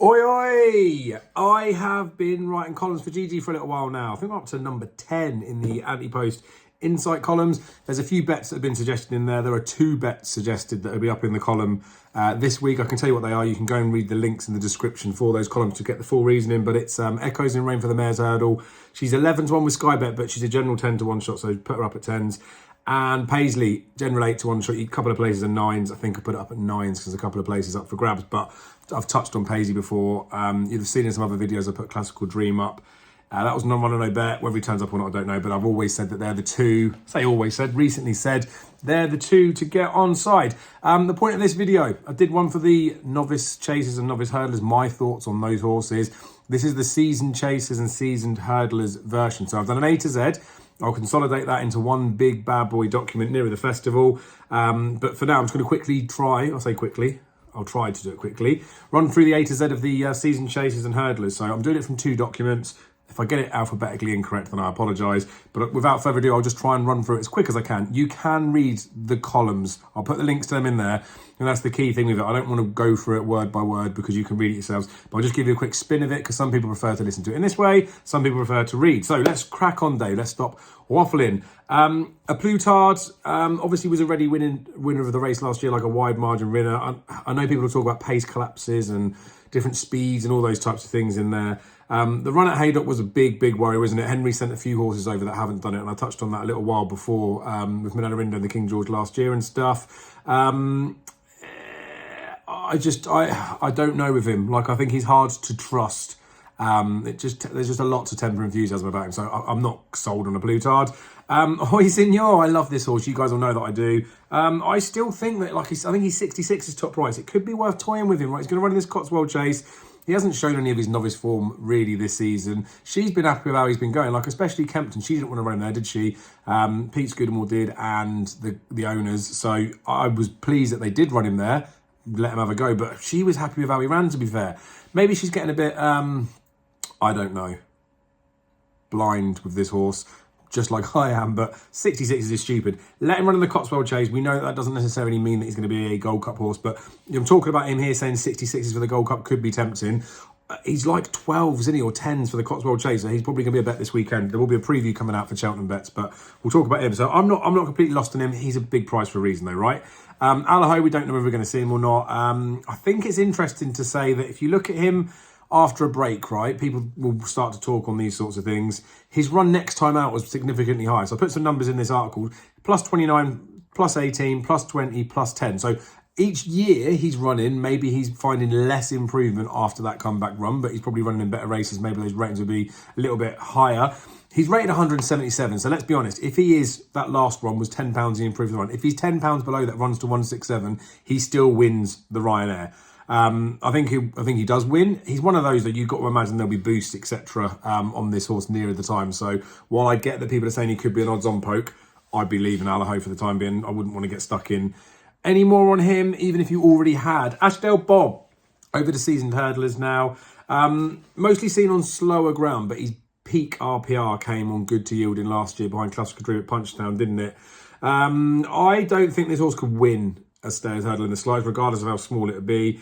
Oi, oi! I have been writing columns for GG for a little while now. I think I'm up to number 10 in the anti-post insight columns. There's a few bets that have been suggested in there. There are 2 bets suggested that will be up in the column this week. I can tell you what they are. You can go and read the links in the description for those columns to get the full reasoning. But it's Echoes in Rain for the Mare's Hurdle. She's 11-1 with Sky Bet, but she's a general 10-1 shot, so put her up at 10s. And Paisley, general 8-1 shot. A couple of places are 9s. I think I put it up at 9s because a couple of places up for grabs. But I've touched on Paisley before. You've seen in some other videos I put Classical Dream up. That was non-run no bet. Whether he turns up or not, I don't know. But I've always said that they're the 2. Recently said they're the 2 to get on side. The point of this video, I did one for the novice chasers and novice hurdlers. My thoughts on those horses. This is the seasoned chasers and seasoned hurdlers version. So I've done an A to Z. I'll consolidate that into one big bad boy document nearer the festival. But for now, I'm just going to quickly try. I'll try to do it quickly. Run through the A to Z of the season chasers and hurdlers. So I'm doing it from 2 documents. If I get it alphabetically incorrect, then I apologise. But without further ado, I'll just try and run through it as quick as I can. You can read the columns. I'll put the links to them in there. And that's the key thing with it. I don't want to go through it word by word because you can read it yourselves. But I'll just give you a quick spin of it because some people prefer to listen to it in this way. Some people prefer to read. So let's crack on, Dave. Let's stop waffling. A Plutard obviously was already winner of the race last year, like a wide margin winner. I know people talk about pace collapses and different speeds and all those types of things in there. The run at Haydock was a big worry, wasn't it? Henry sent a few horses over that haven't done it, and I touched on that a little while before with Manella Rindo and the King George last year and stuff. I don't know with him. Like, I think he's hard to trust. There's just a lot to temper enthusiasm about him, so I'm not sold on a Plutard. Hoi Signor, I love this horse. You guys all know that I do. I still think that, I think he's 66 is top price. It could be worth toying with him, right? He's going to run in this Cotswold Chase. He hasn't shown any of his novice form really this season. She's been happy with how he's been going, like especially Kempton. She didn't want to run him there, did she? Pete Scudamore did, and the owners. So I was pleased that they did run him there, let him have a go. But she was happy with how he ran, to be fair. Maybe she's getting a bit, I don't know, blind with this horse, just like I am, but 66 is stupid. Let him run in the Cotswold Chase. We know that doesn't necessarily mean that he's going to be a Gold Cup horse, but I'm talking about him here saying 66s for the Gold Cup could be tempting. He's like 12s, isn't he, or 10s for the Cotswold Chase, so he's probably going to be a bet this weekend. There will be a preview coming out for Cheltenham bets, but we'll talk about him. So I'm not completely lost on him. He's a big price for a reason, though, right? Allaho, we don't know whether we're going to see him or not. I think it's interesting to say that if you look at him after a break, right, people will start to talk on these sorts of things. His run next time out was significantly higher. So I put some numbers in this article. Plus 29, plus 18, plus 20, plus 10. So each year he's running, maybe he's finding less improvement after that comeback run, but he's probably running in better races. Maybe those ratings will be a little bit higher. He's rated 177. So let's be honest. If he is, that last run was £10 he improved the run. If he's £10 below that, runs to 167, he still wins the Ryanair. I think he does win. He's one of those that you've got to imagine there'll be boosts, etc. On this horse nearer the time. So while I get that people are saying he could be an odds-on poke, I'd be leaving Allaho for the time being. I wouldn't want to get stuck in any more on him, even if you already had. Ashdale Bob, over the seasoned hurdlers now. Mostly seen on slower ground, but his peak RPR came on good to yielding last year behind Classical Dream at Punchestown, didn't it? I don't think this horse could win a stayers hurdle in the slides, regardless of how small it would be.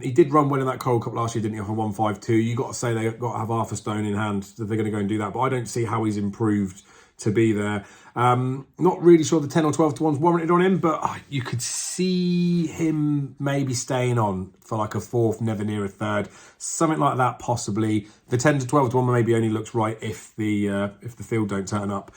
He did run well in that Coral Cup last year, didn't he, off a 152. You got to say they got to have half a stone in hand that they're going to go and do that. But I don't see how he's improved to be there. Not really sure the 10 or 12 to 1's warranted on him, but you could see him maybe staying on for like a 4th, never near a 3rd, something like that possibly. The 10 to 12 to 1 maybe only looks right if the field don't turn up.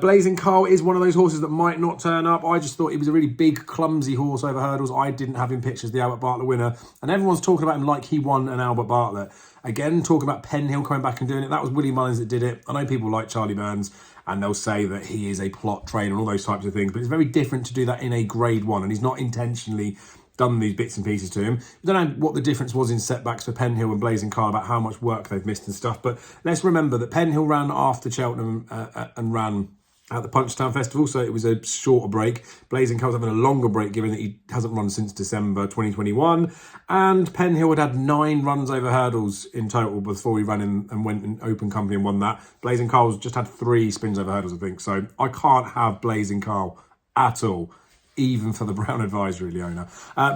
Blazing Carl is one of those horses that might not turn up. I just thought he was a really big, clumsy horse over hurdles. I didn't have him pitched as the Albert Bartlett winner, and everyone's talking about him like he won an Albert Bartlett. Again, talking about Penhill coming back and doing it. That was Willie Mullins that did it. I know people like Charlie Burns, and they'll say that he is a plot trainer and all those types of things, but it's very different to do that in a grade 1, and he's not intentionally done these bits and pieces to him. I don't know what the difference was in setbacks for Penhill and Blazing Carl, about how much work they've missed and stuff, but let's remember that Penhill ran after Cheltenham and ran at the Punchestown Festival, so it was a shorter break. Blazing Carl's having a longer break, given that he hasn't run since December 2021. And Penhill had 9 runs over hurdles in total before he ran in and went in open company and won that. Blazing Carl's just had 3 spins over hurdles, I think. So I can't have Blazing Carl at all. even for the Brown Advisory, Leona.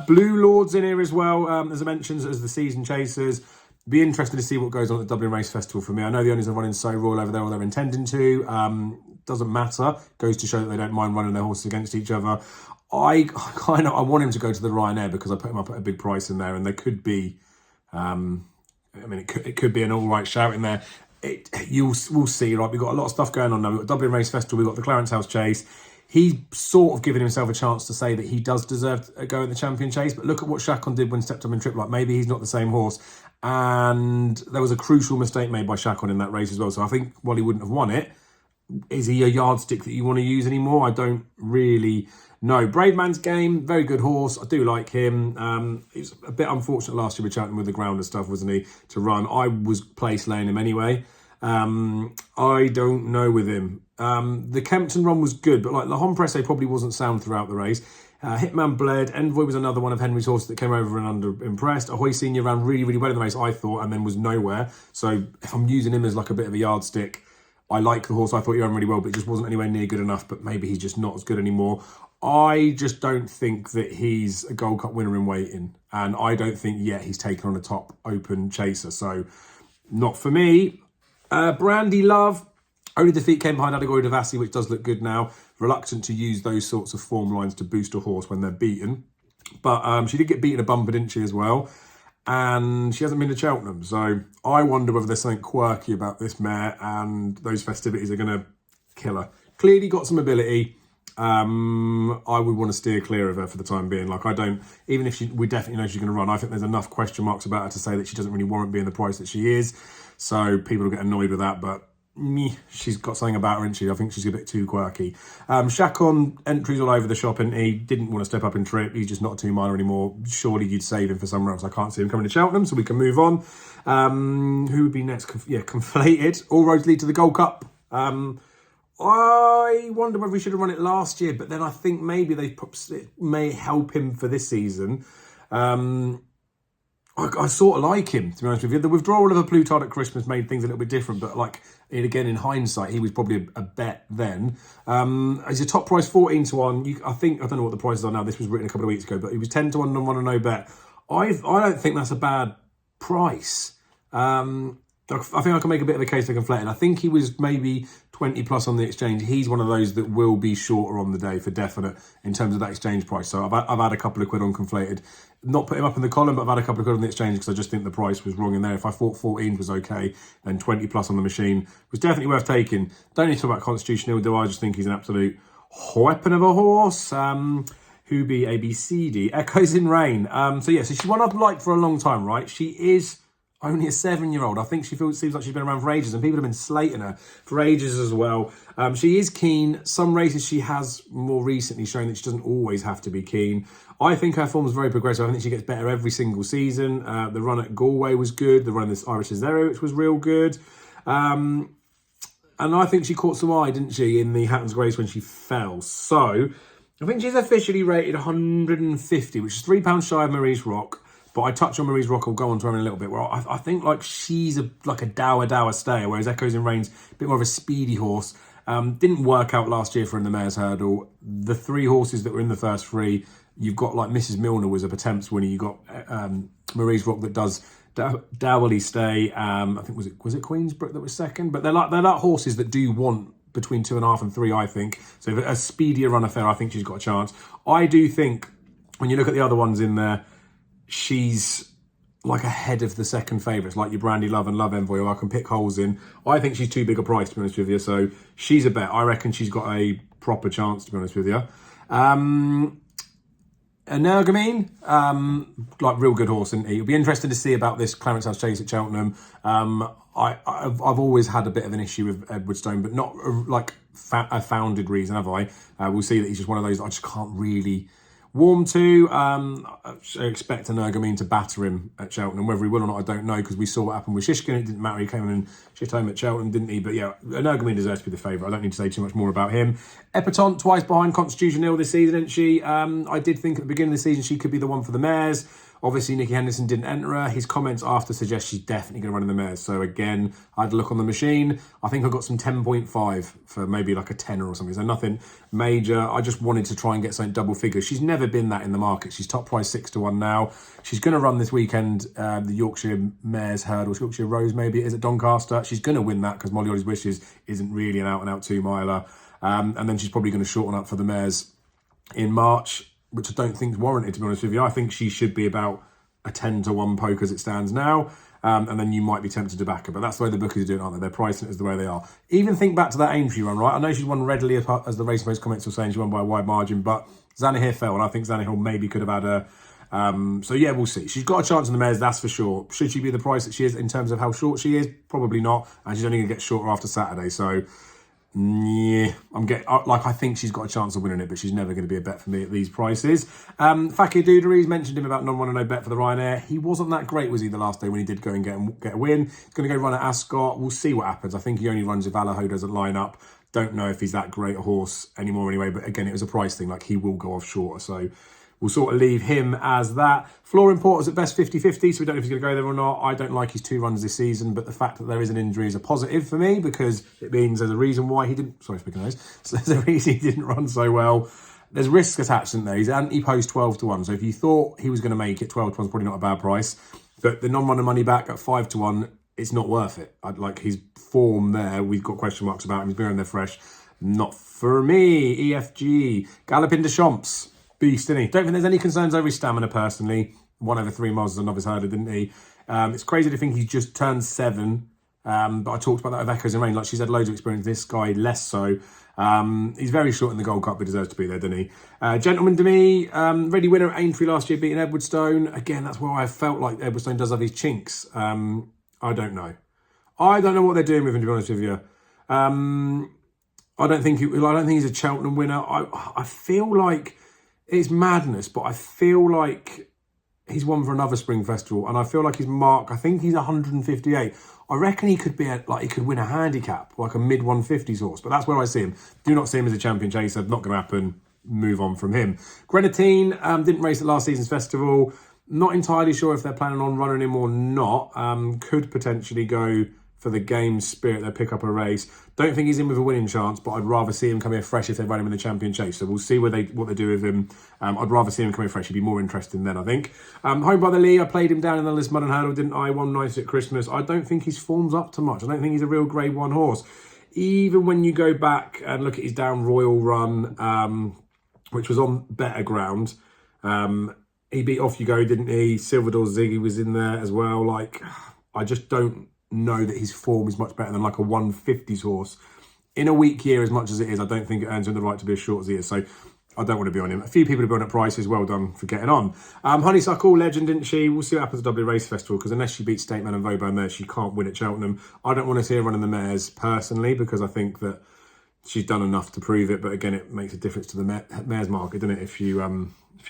Blue Lords in here as well, as I mentioned, as the season chasers. Be interested to see what goes on at the Dublin Race Festival for me. I know the owners are running so royal over there, or they're intending to. Doesn't matter. Goes to show that they don't mind running their horses against each other. I want him to go to the Ryanair because I put him up at a big price in there, and there could be, it could be an all right shout in there. We'll see. Right, we've got a lot of stuff going on now. We've got Dublin Race Festival. We've got the Clarence House Chase. He's sort of given himself a chance to say that he does deserve a go at the Champion Chase. But look at what Chacon did when stepped up in Trip. Like, maybe he's not the same horse. And there was a crucial mistake made by Chacon in that race as well. So I think while he wouldn't have won it, is he a yardstick that you want to use anymore? I don't really know. Brave Man's Game, very good horse. I do like him. He was a bit unfortunate last year with Cheltenham with the ground and stuff, wasn't he, to run. I was place laying him anyway. I don't know with him. The Kempton run was good, but like La Presse probably wasn't sound throughout the race. Hitman bled. Envoy was another one of Henry's horses that came over and under impressed. Ahoy Senior ran really, really well in the race, I thought, and then was nowhere. So if I'm using him as like a bit of a yardstick, I like the horse. I thought he ran really well, but it just wasn't anywhere near good enough. But maybe he's just not as good anymore. I just don't think that he's a Gold Cup winner in waiting. And I don't think yet he's taken on a top open chaser. So not for me. Brandy Love. Only defeat came behind Adegoy Devassi, which does look good now. Reluctant to use those sorts of form lines to boost a horse when they're beaten. But she did get beaten a bumper, didn't she, as well? And she hasn't been to Cheltenham. So I wonder whether there's something quirky about this mare and those festivities are going to kill her. Clearly got some ability. I would want to steer clear of her for the time being. Like, I don't, even if we definitely know she's going to run, I think there's enough question marks about her to say that she doesn't really warrant being the price that she is. So people will get annoyed with that, but she's got something about her, isn't she? I think she's a bit too quirky. Chacon entries all over the shop, and he didn't want to step up in Trip. He's just not a 2 miler anymore. Surely you'd save him for somewhere else. I can't see him coming to Cheltenham, so we can move on. Who would be next? Conflated. All roads lead to the Gold Cup. I wonder whether we should have run it last year, but then I think maybe it may help him for this season. I sort of like him, to be honest with you. The withdrawal of a Plutard at Christmas made things a little bit different, but like, again, in hindsight, he was probably a bet then. As your top price, 14 to 1. I don't know what the prices are now. This was written a couple of weeks ago, but he was 10 to 1 and 1 and no bet. I don't think that's a bad price. I think I can make a bit of a case for Conflated. I think he was maybe 20 plus on the exchange. He's one of those that will be shorter on the day for definite in terms of that exchange price. So I've had a couple of quid on Conflated. Not put him up in the column, but I've had a couple of quid on the exchange because I just think the price was wrong in there. If I thought 14 was okay, then 20 plus on the machine was definitely worth taking. Don't need to talk about Constitutional, do I? I just think he's an absolute weapon of a horse. Who be ABCD? Echoes in Rain. So she's one I've liked for a long time, right? She is only a 7-year-old. I think seems like she's been around for ages, and people have been slating her for ages as well. She is keen. Some races she has more recently shown that she doesn't always have to be keen. I think her form is very progressive. I think she gets better every single season. The run at Galway was good. The run in this Irish Zero, which was real good. And I think she caught some eye, didn't she, in the Hatton's Grace when she fell. So I think she's officially rated 150, which is £3 shy of Marie's Rock. But I touch on Marie's Rock, I'll go on to her in a little bit, where I think like she's like a dour stayer, whereas Echoes in Rain's a bit more of a speedy horse. Didn't work out last year for in the Mare's Hurdle. The 3 horses that were in the first 3, you've got like Mrs. Milner was a Potemps winner. You got Marie's Rock that does dourly stay. I think was it Queensbrook that was second? But they're like horses that do want between 2.5 and 3, I think. So a speedier run affair, I think she's got a chance. I do think when you look at the other ones in there, she's like ahead of the second favourites, like your Brandy Love and Love Envoy, who I can pick holes in. I think she's too big a price, to be honest with you. So she's a bet. I reckon she's got a proper chance, to be honest with you. Energamine, like real good horse, isn't he? It'll be interesting to see about this Clarence House Chase at Cheltenham. I've always had a bit of an issue with Edwardstone, but not like a founded reason, have I? We'll see that he's just one of those I just can't really warm to. I expect Energamine to batter him at Cheltenham. Whether he will or not, I don't know, because we saw what happened with Shishkin. It didn't matter. He came in and shit home at Cheltenham, didn't he? But yeah, Energamine deserves to be the favourite. I don't need to say too much more about him. Epatante, twice behind Constitution Hill this season, isn't she? I did think at the beginning of the season she could be the one for the mares. Obviously, Nicky Henderson didn't enter her. His comments after suggest she's definitely going to run in the mares. So again, I had a look on the machine. I think I got some 10.5 for maybe like a tenner or something. So nothing major. I just wanted to try and get something double figures. She's never been that in the market. She's top price 6-1 now. She's going to run this weekend the Yorkshire Mares Hurdle, Yorkshire Rose maybe it is at Doncaster. She's going to win that because Molly Ollie's Wishes isn't really an out-and-out 2-miler. And then she's probably going to shorten up for the mares in March, which I don't think is warranted, to be honest with you. I think she should be about a 10-1 poke as it stands now. And then you might be tempted to back her. But that's the way the bookies are doing it, aren't they? They're pricing it as the way they are. Even think back to that Aintree run, right? I know she's won readily, as the Racing Post comments were saying, she won by a wide margin, but Zanahiyr fell, and I think Zanahiyr maybe could have had a... so yeah, we'll see. She's got a chance in the mares, that's for sure. Should she be the price that she is in terms of how short she is? Probably not. And she's only going to get shorter after Saturday, so... yeah, I think she's got a chance of winning it, but she's never going to be a bet for me at these prices. Fakir Duderies, mentioned him about non-1 and no bet for the Ryanair. He wasn't that great, was he, the last day when he did go and get a win? He's going to go run at Ascot. We'll see what happens. I think he only runs if Allaho doesn't line up. Don't know if he's that great a horse anymore anyway, but again, it was a price thing. Like, he will go off shorter, so... we'll sort of leave him as that. Flooring Porter's at best 50-50, so we don't know if he's going to go there or not. I don't like his 2 runs this season, but the fact that there is an injury is a positive for me because it means there's a reason why he didn't... sorry, speaking of those. So there's a reason he didn't run so well. There's risk attached, isn't there? He's anti-post 12-1, so if you thought he was going to make it, 12-1's probably not a bad price. But the non-runner money back at 5-1, it's not worth it. I'd like his form there. We've got question marks about him. He's been on there fresh. Not for me. EFG. Galloping Deschamps. Beast, isn't he? Don't think there's any concerns over his stamina personally. 1 over 3 miles as a novice hurdler, didn't he? It's crazy to think he's just turned 7. But I talked about that with Echoes in Rain. Like, she's had loads of experience. This guy, less so. He's very short in the Gold Cup, but deserves to be there, doesn't he? Gentleman to me, ready winner at Aintree last year, beating Edwardstone. Again, that's where I felt like Edwardstone does have his chinks. I don't know. I don't know what they're doing with him, to be honest with you. I don't think he's a Cheltenham winner. I feel like it's madness, but I feel like he's won for another spring festival, and I feel like his mark, I think he's 158. I reckon he could be he could win a handicap, like a mid 150s horse, but that's where I see him. Do not see him as a champion chaser. Not going to happen. Move on from him. Grenadine didn't race at last season's festival. Not entirely sure if they're planning on running him or not. Could potentially go for the game spirit, they'll pick up a race. Don't think he's in with a winning chance, but I'd rather see him come here fresh if they run him in the champion chase. So we'll see what they do with him. I'd rather see him come here fresh. He'd be more interesting then, I think. Home Brother Lee, I played him down in the List Mudden Hurdle, didn't I? Won nice at Christmas. I don't think his form's up to much. I don't think he's a real Grade 1 horse. Even when you go back and look at his Down Royal run, which was on better ground, he beat Off You Go, didn't he? Silverdor Ziggy was in there as well. Like, I just don't know that his form is much better than like a 150s horse. In a weak year, as much as it is, I don't think it earns him the right to be as short as he is. So I don't want to be on him. A few people have been on at prices. Well done for getting on. Honeysuckle, legend, didn't she? We'll see what happens at W Race Festival, because unless she beats Stateman and Vauban there, she can't win at Cheltenham. I don't want to see her running the mares personally, because I think that she's done enough to prove it. But again, it makes a difference to the mares market, doesn't it, if she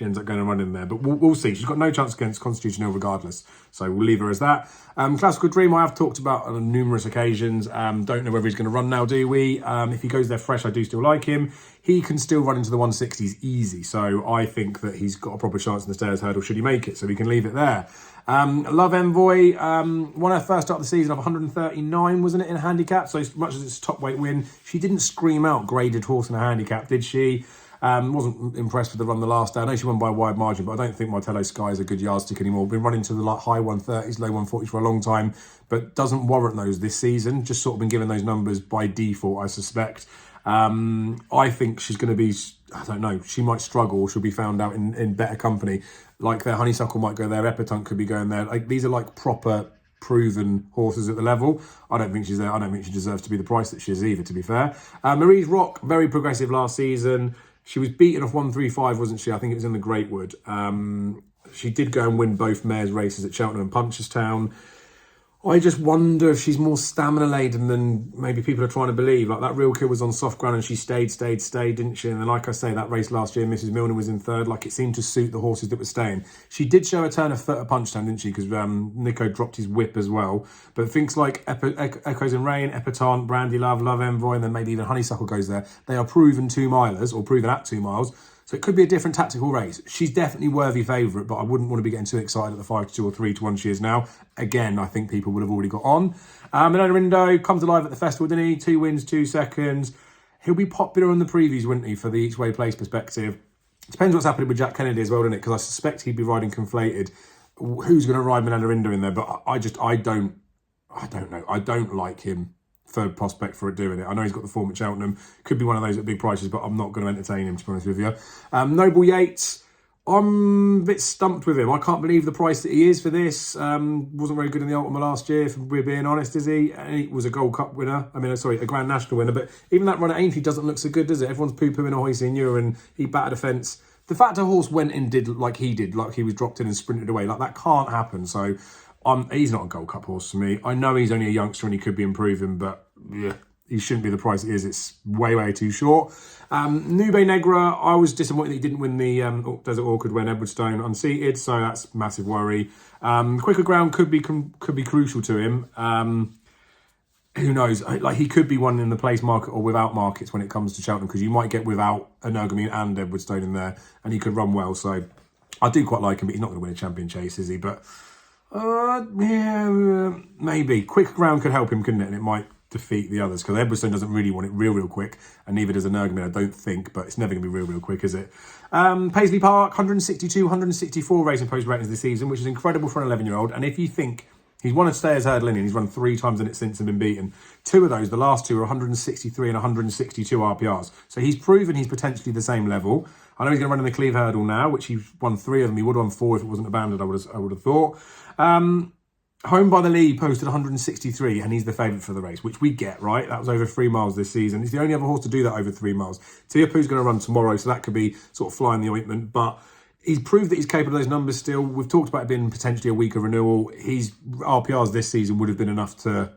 ends up going and running there. But we'll see. She's got no chance against Constitution Hill regardless. So we'll leave her as that. Classical Dream, I have talked about on numerous occasions. Don't know whether he's going to run now, do we? If he goes there fresh, I do still like him. He can still run into the 160s easy. So I think that he's got a proper chance in the Stairs Hurdle should he make it. So we can leave it there. Love Envoy, won her first start of the season of 139, wasn't it, in a handicap? So as much as it's a top weight win, she didn't scream out graded horse in a handicap, did she? Wasn't impressed with the run the last day. I know she won by a wide margin, but I don't think Martello Sky is a good yardstick anymore. Been running to the high 130s, low 140s for a long time, but doesn't warrant those this season. Just sort of been given those numbers by default, I suspect. I think she's going to be, I don't know, she might struggle, or she'll be found out in better company. Like their Honeysuckle might go there, Epitante could be going there. Like, these are like proper proven horses at the level. I don't think she's there. I don't think she deserves to be the price that she is either, to be fair. Marie's Rock, very progressive last season. She was beaten off 135, wasn't she? I think it was in the Greatwood. She did go and win both mares races at Cheltenham and Punchestown. I just wonder if she's more stamina-laden than maybe people are trying to believe. Like, that Real Kill was on soft ground and she stayed, didn't she? And then, like I say, that race last year, Mrs. Milner was in third. Like, it seemed to suit the horses that were staying. She did show a turn of foot at Punchestown, didn't she? Because Nico dropped his whip as well. But things like Echoes in Rain, Epitante, Brandy Love, Love Envoy, and then maybe even Honeysuckle goes there. They are proven 2 milers, or proven at 2 miles. So it could be a different tactical race. She's definitely worthy favourite, but I wouldn't want to be getting too excited at the 5-2 or 3-1 she is now. Again, I think people would have already got on. Minarindo comes alive at the festival, didn't he? 2 wins, 2 seconds. He'll be popular in the previews, wouldn't he, for the each way place perspective. Depends what's happening with Jack Kennedy as well, doesn't it? Because I suspect he'd be riding Conflated. Who's going to ride Minarindo in there? But I don't know. I don't like him. Third prospect for it doing it. I know he's got the form at Cheltenham. Could be one of those at big prices, but I'm not going to entertain him, to be honest with you. Noble Yates, I'm a bit stumped with him. I can't believe the price that he is for this. Wasn't very good in the Ultima last year, if we're being honest, is he? And he was a Gold Cup winner. A Grand National winner. But even that run at Aintree doesn't look so good, does it? Everyone's poo-pooing Ahoy Senior and he battered a fence. The fact a horse went and did like he did, like he was dropped in and sprinted away, like that can't happen. So he's not a Gold Cup horse to me. I know he's only a youngster and he could be improving, but yeah, he shouldn't be the price it is. It's way, way too short. Nube Negra, I was disappointed that he didn't win the Desert Orchid when Edwardstone unseated, so that's a massive worry. Quicker Ground could be crucial to him. Who knows? Like he could be one in the place market or without markets when it comes to Cheltenham, because you might get without Energumene and Edwardstone in there, and he could run well. So I do quite like him, but he's not going to win a champion chase, is he? But yeah, maybe Quick Ground could help him, couldn't it? And it might defeat the others, because Edwardstone doesn't really want it real quick, and neither does Energumene, I don't think. But it's never going to be real quick, is it? Paisley Park, 162, 164 racing post ratings this season, which is incredible for an 11-year-old. And if you think he's won a Stayers Hurdle and he's run 3 times in it since and been beaten. 2 of those, the last 2, are 163 and 162 RPRs. So he's proven he's potentially the same level. I know he's going to run in the Cleve Hurdle now, which he's won 3 of them. He would have won 4 if it wasn't abandoned, I would have thought. Home by the Lee posted 163, and he's the favourite for the race, which we get, right? That was over 3 miles this season. He's the only other horse to do that over 3 miles. Tiapu's going to run tomorrow, so that could be sort of flying the ointment, but he's proved that he's capable of those numbers still. We've talked about it being potentially a weaker renewal. His RPRs this season would have been enough to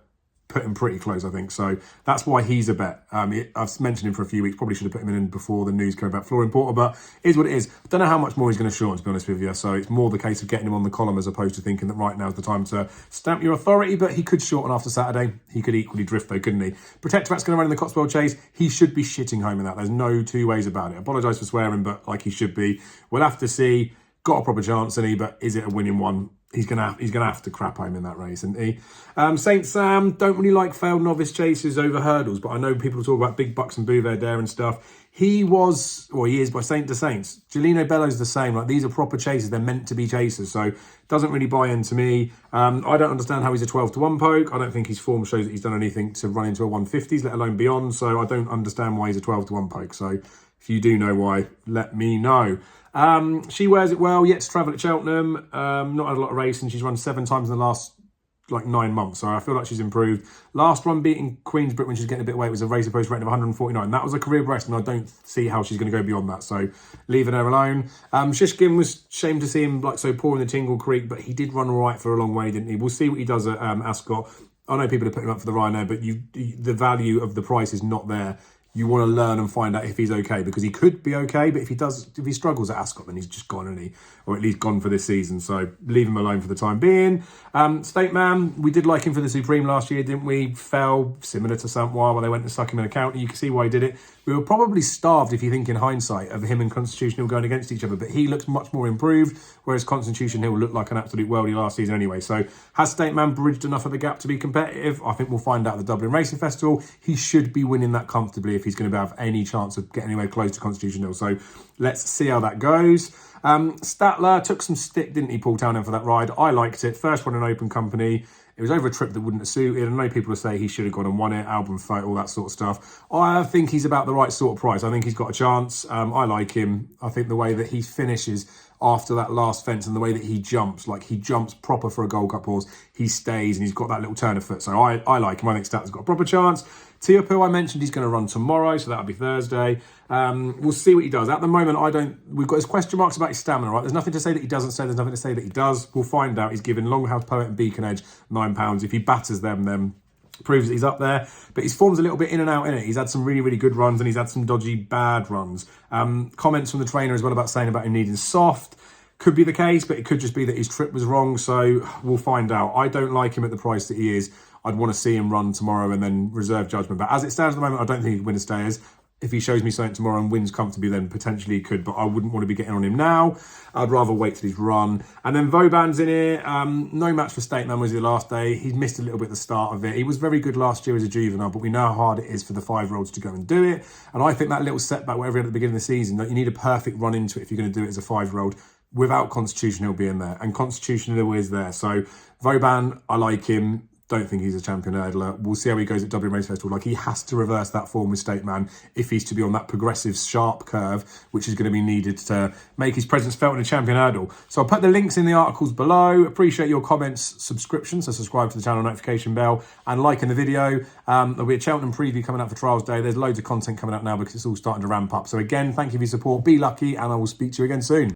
put him pretty close, I think. So that's why he's a bet. I've mentioned him for a few weeks. Probably should have put him in before the news came about Florian Porter, but it is what it is. I don't know how much more he's going to shorten, to be honest with you. So it's more the case of getting him on the column as opposed to thinking that right now is the time to stamp your authority. But he could shorten after Saturday. He could equally drift though, couldn't he? Protectorate's going to run in the Cotswold Chase. He should be shitting home in that. There's no 2 ways about it. I apologise for swearing, but like he should be. We'll have to see. Got a proper chance, isn't he? But is it a winning one? He's gonna have to crap home in that race, isn't he? Saint Sam, don't really like failed novice chases over hurdles, but I know people talk about Big Bucks and Bouvert Dare and stuff. He is by Saint to Saints. Gelino Bello's the same. Like, these are proper chasers. They're meant to be chasers. So doesn't really buy into me. I don't understand how he's a 12-1 poke. I don't think his form shows that he's done anything to run into a 150s, let alone beyond. So I don't understand why he's a 12-1 poke. So if you do know why, let me know. She wears it well, yet to travel at Cheltenham. Not had a lot of racing. She's run 7 times in the last 9 months, so I feel like she's improved. Last run beating Queensbrook when she's getting a bit weight was a racer post rating of 149. That was a career best, and I don't see how she's going to go beyond that, so leaving her alone. Shishkin was shamed to see him so poor in the Tingle Creek, but he did run all right for a long way, didn't he? We'll see what he does at Ascot. I know people are putting him up for the Rhino, but the value of the price is not there. You want to learn and find out if he's okay, because he could be okay, but if he struggles at Ascot, then he's just gone, isn't he? Or at least gone for this season. So leave him alone for the time being. State Man, we did like him for the Supreme last year, didn't we? Fell similar to Saint-Ouen when they went and stuck him in a county. You can see why he did it. We were probably starved, if you think in hindsight, of him and Constitution Hill going against each other, but he looks much more improved, whereas Constitution Hill looked like an absolute worldie last season anyway. So has State Man bridged enough of the gap to be competitive? I think we'll find out at the Dublin Racing Festival. He should be winning that comfortably if he's going to have any chance of getting anywhere close to Constitution Hill. So let's see how that goes. Statler took some stick, didn't he, Paul Townend, for that ride? I liked it. First one in open company. It was over a trip that wouldn't have suited. I know people will say he should have gone and won it, album fight, all that sort of stuff. I think he's about the right sort of price. I think he's got a chance. I like him. I think the way that he finishes after that last fence and the way that he jumps, like he jumps proper for a Gold Cup horse, he stays and he's got that little turn of foot. So I like him. I think Statler's got a proper chance. Tiapu, I mentioned he's going to run tomorrow, so that'll be Thursday. We'll see what he does. At the moment, we've got his question marks about his stamina, right? There's nothing to say that he doesn't say, there's nothing to say that he does. We'll find out. He's given Longhouse Poet and Beacon Edge £9. If he batters them, then proves that he's up there. But his form's a little bit in and out, innit? He's had some really, really good runs and he's had some dodgy, bad runs. Comments from the trainer as well about saying about him needing soft. Could be the case, but it could just be that his trip was wrong. So we'll find out. I don't like him at the price that he is. I'd want to see him run tomorrow and then reserve judgment. But as it stands at the moment, I don't think he'd win a Stayers. If he shows me something tomorrow and wins comfortably, then potentially he could, but I wouldn't want to be getting on him now. I'd rather wait till he's run. And then Vauban's in here. No match for Cheltenham was the last day. He missed a little bit at the start of it. He was very good last year as a juvenile, but we know how hard it is for the 5-year-olds to go and do it. And I think that little setback, whatever at the beginning of the season, that you need a perfect run into it if you're going to do it as a 5-year-old. Without Constitution, he'll be in there. And Constitution is always there. So Vauban, I like him. Don't think he's a champion hurdler. We'll see how he goes at Dublin Race Festival. Like, he has to reverse that form with State Man if he's to be on that progressive, sharp curve, which is going to be needed to make his presence felt in a champion hurdle. So I'll put the links in the articles below. Appreciate your comments, subscription, so subscribe to the channel, notification bell, and liking the video. There'll be a Cheltenham preview coming out for Trials Day. There's loads of content coming out now because it's all starting to ramp up. So again, thank you for your support. Be lucky, and I will speak to you again soon.